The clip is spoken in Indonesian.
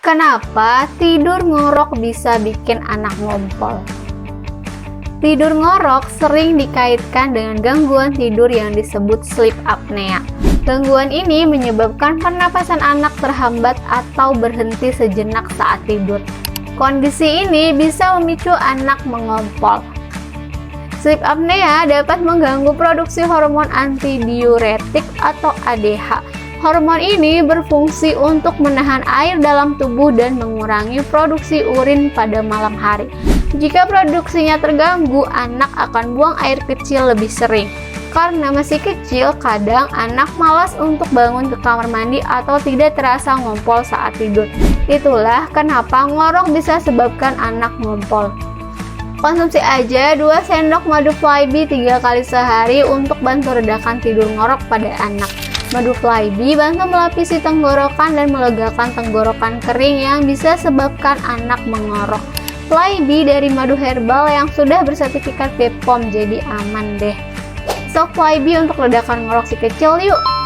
Kenapa tidur ngorok bisa bikin anak ngompol? Tidur ngorok sering dikaitkan dengan gangguan tidur yang disebut sleep apnea. Gangguan ini menyebabkan pernapasan anak terhambat atau berhenti sejenak saat tidur. Kondisi ini bisa memicu anak mengompol. Sleep apnea dapat mengganggu produksi hormon antidiuretik atau ADH. Hormon ini berfungsi untuk menahan air dalam tubuh dan mengurangi produksi urin pada malam hari. Jika produksinya terganggu, anak akan buang air kecil lebih sering. Karena masih kecil, kadang anak malas untuk bangun ke kamar mandi atau tidak terasa ngompol saat tidur. Itulah kenapa ngorok bisa sebabkan anak ngompol. Konsumsi aja 2 sendok madu Flybe 3 kali sehari untuk bantu redakan tidur ngorok pada anak. Madu Flybe bantu melapisi tenggorokan dan melegakan tenggorokan kering yang bisa sebabkan anak mengorok. Flybe dari madu herbal yang sudah bersertifikat BPOM, jadi aman deh. Sok Flybe untuk redakan ngorok si kecil yuk!